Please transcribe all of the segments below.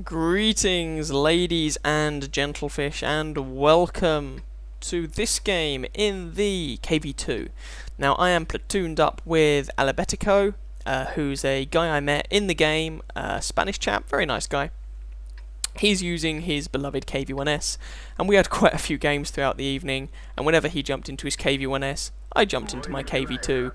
Greetings, ladies and gentlefish, and welcome to this game in the KV-2. Now, I am platooned up with Alabetico, who's a guy I met in the game, a Spanish chap, very nice guy. He's using his beloved KV-1S, and we had quite a few games throughout the evening, and whenever he jumped into his KV-1S, I jumped into my KV-2,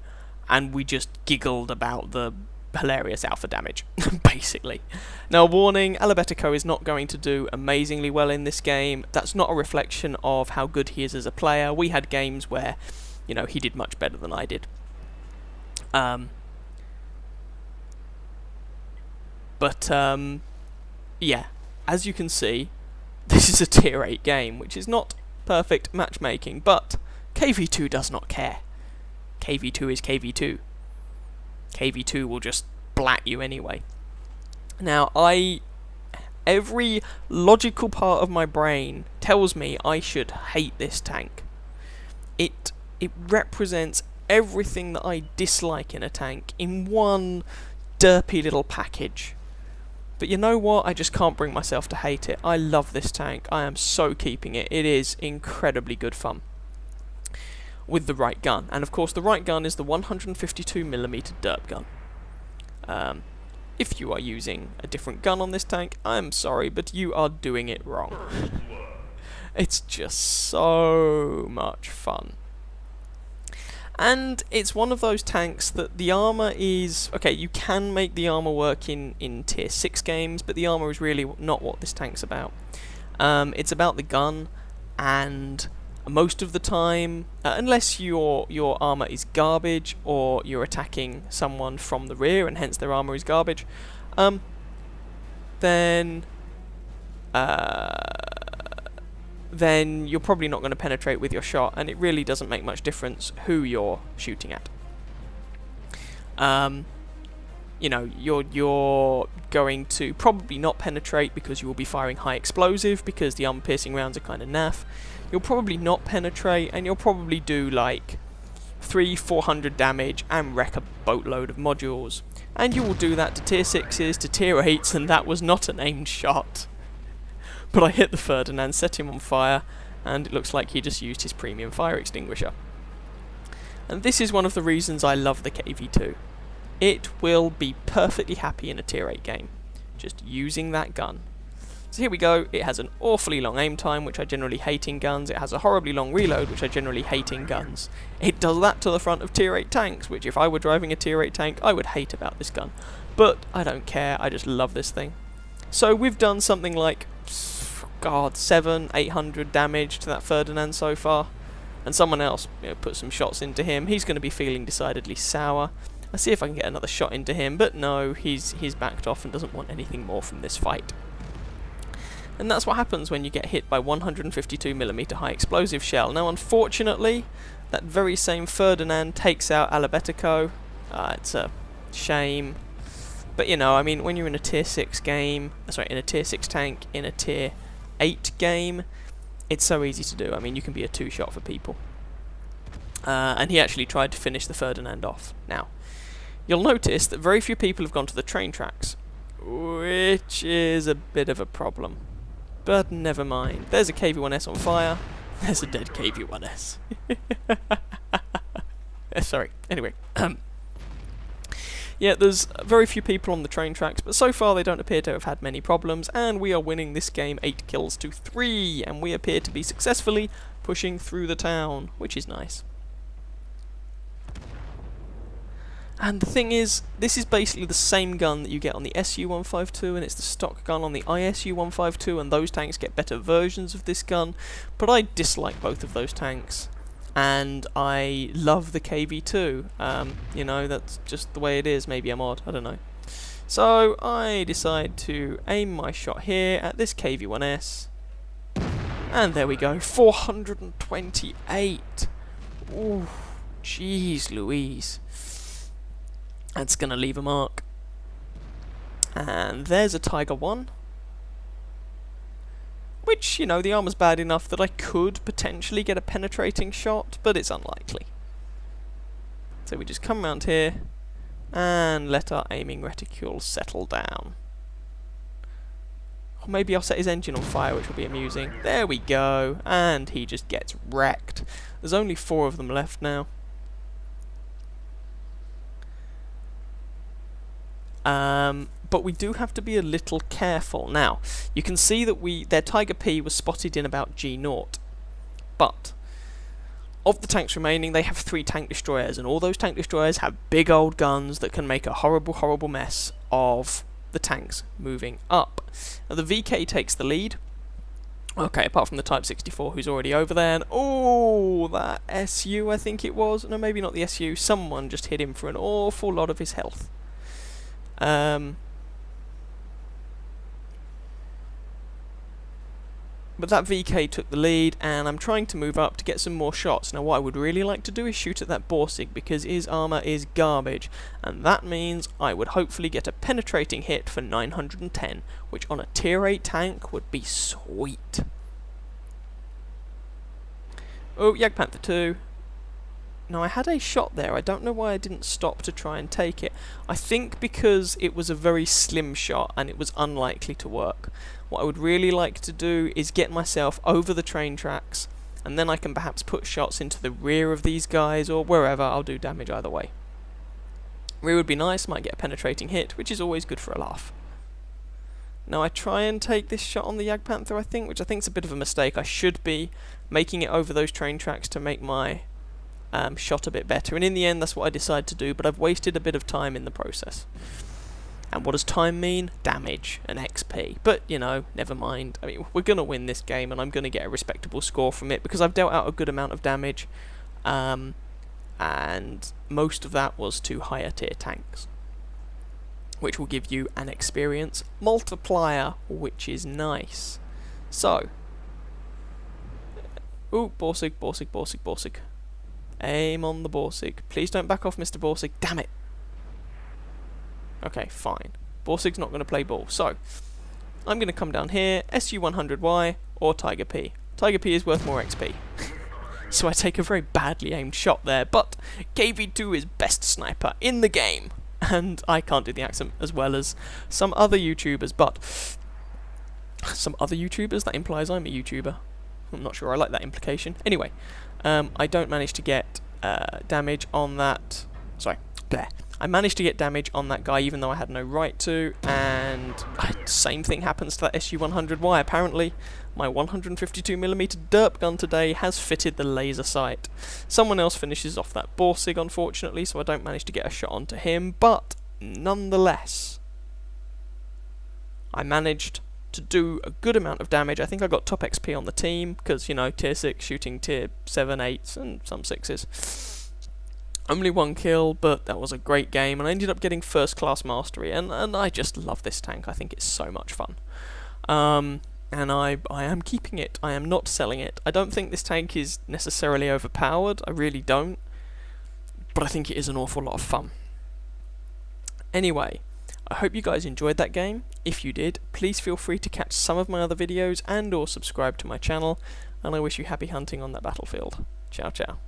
and we just giggled about the hilarious alpha damage, basically. Now, warning, Alabetico is not going to do amazingly well in this game. That's not a reflection of how good he is as a player. We had games where, you know, he did much better than I did. Yeah, as you can see, this is a tier 8 game, which is not perfect matchmaking, but KV-2 does not care. KV-2 is KV-2. KV-2 will just blat you anyway. Now, every logical part of my brain tells me I should hate this tank. It represents everything that I dislike in a tank in one derpy little package. But you know what? I just can't bring myself to hate it. I love this tank. I am so keeping it. It is incredibly good fun. With the right gun. And of course the right gun is the 152mm derp gun. If you are using a different gun on this tank, I'm sorry, but you are doing it wrong. It's just so much fun. And it's one of those tanks that the armour is... Okay, you can make the armour work in tier 6 games, but the armour is really not what this tank's about. It's about the gun, and most of the time, unless your armour is garbage or you're attacking someone from the rear and hence their armour is garbage, then you're probably not going to penetrate with your shot, and it really doesn't make much difference who you're shooting at. You know, you're going to probably not penetrate because you will be firing high explosive because the armor-piercing rounds are kind of naff. You'll probably not penetrate, and you'll probably do like 300-400 damage and wreck a boatload of modules. And you will do that to tier 6s, to tier 8s, and that was not an aimed shot. But I hit the Ferdinand, set him on fire, and it looks like he just used his premium fire extinguisher. And this is one of the reasons I love the KV-2. It will be perfectly happy in a tier 8 game, just using that gun. So here we go. It has an awfully long aim time, which I generally hate in guns. It has a horribly long reload, which I generally hate in guns. It does that to the front of tier 8 tanks, which if I were driving a tier 8 tank, I would hate about this gun. But I don't care, I just love this thing. So we've done something like, God, 700-800 damage to that Ferdinand so far. And someone else, you know, put some shots into him. He's going to be feeling decidedly sour. I'll see if I can get another shot into him, but no, he's backed off and doesn't want anything more from this fight. And that's what happens when you get hit by 152mm high explosive shell. Now, unfortunately, that very same Ferdinand takes out Alabetico. It's a shame. But you know, I mean, when you're in a tier 6 game, in a tier 6 tank, in a tier 8 game, it's so easy to do. I mean, you can be a 2-shot for people. And he actually tried to finish the Ferdinand off. Now, you'll notice that very few people have gone to the train tracks, which is a bit of a problem. But never mind. There's a KV-1S on fire. There's a dead KV-1S. Sorry. Anyway. Yeah, there's very few people on the train tracks, but so far they don't appear to have had many problems, and we are winning this game 8 kills to 3, and we appear to be successfully pushing through the town, which is nice. And the thing is, this is basically the same gun that you get on the SU-152, and it's the stock gun on the ISU-152, and those tanks get better versions of this gun, but I dislike both of those tanks, and I love the KV-2. You know, that's just the way it is. Maybe I'm odd, I don't know. So I decide to aim my shot here at this KV-1S, and there we go, 428! Ooh, jeez Louise. That's going to leave a mark. And there's a Tiger 1. Which, you know, the armor's bad enough that I could potentially get a penetrating shot, but it's unlikely. So we just come around here and let our aiming reticule settle down. Or maybe I'll set his engine on fire, which will be amusing. There we go. And he just gets wrecked. There's only 4 of them left now. But we do have to be a little careful. Now, you can see that their Tiger P was spotted in about G0. But of the tanks remaining, they have 3 tank destroyers, and all those tank destroyers have big old guns that can make a horrible, horrible mess of the tanks moving up. Now, the VK takes the lead. Okay, apart from the Type 64, who's already over there, and oh, that SU, I think it was. No, maybe not the SU. Someone just hit him for an awful lot of his health. But that VK took the lead, and I'm trying to move up to get some more shots. Now, what I would really like to do is shoot at that Borsig, because his armour is garbage, and that means I would hopefully get a penetrating hit for 910, which on a tier 8 tank would be sweet. Oh, Jagdpanther 2. Now, I had a shot there. I don't know why I didn't stop to try and take it. I think because it was a very slim shot and it was unlikely to work. What I would really like to do is get myself over the train tracks, and then I can perhaps put shots into the rear of these guys or wherever. I'll do damage either way. Rear would be nice, might get a penetrating hit, which is always good for a laugh. Now I try and take this shot on the Jagdpanther, I think, which I think is a bit of a mistake. I should be making it over those train tracks to make my shot a bit better, and in the end that's what I decided to do, but I've wasted a bit of time in the process. And what does time mean? Damage and XP. But, you know, never mind. I mean, we're going to win this game, and I'm going to get a respectable score from it, because I've dealt out a good amount of damage, and most of that was to higher tier tanks, which will give you an experience multiplier, which is nice. So, ooh, Borsig, Borsig, Borsig, Borsig. Aim on the Borsig. Please don't back off, Mr. Borsig. Damn it. Okay, fine. Borsig's not going to play ball. So, I'm going to come down here, SU-100Y or Tiger P. Tiger P is worth more XP. So I take a very badly aimed shot there, but KV-2 is best sniper in the game. And I can't do the accent as well as some other YouTubers, but... Some other YouTubers? That implies I'm a YouTuber. I'm not sure I like that implication. Anyway, I don't manage to get damage on that... Sorry, there. I managed to get damage on that guy even though I had no right to, and same thing happens to that SU-100Y. Apparently, my 152mm derp gun today has fitted the laser sight. Someone else finishes off that Borsig, unfortunately, so I don't manage to get a shot onto him, but nonetheless, I managed to do a good amount of damage. I think I got top XP on the team, because, you know, tier 6 shooting tier 7, 8s, and some 6s. Only 1 kill, but that was a great game, and I ended up getting first class mastery, and I just love this tank. I think it's so much fun. And I am keeping it. I am not selling it. I don't think this tank is necessarily overpowered. I really don't. But I think it is an awful lot of fun. Anyway, I hope you guys enjoyed that game. If you did, please feel free to catch some of my other videos and or subscribe to my channel, and I wish you happy hunting on that battlefield. Ciao, ciao.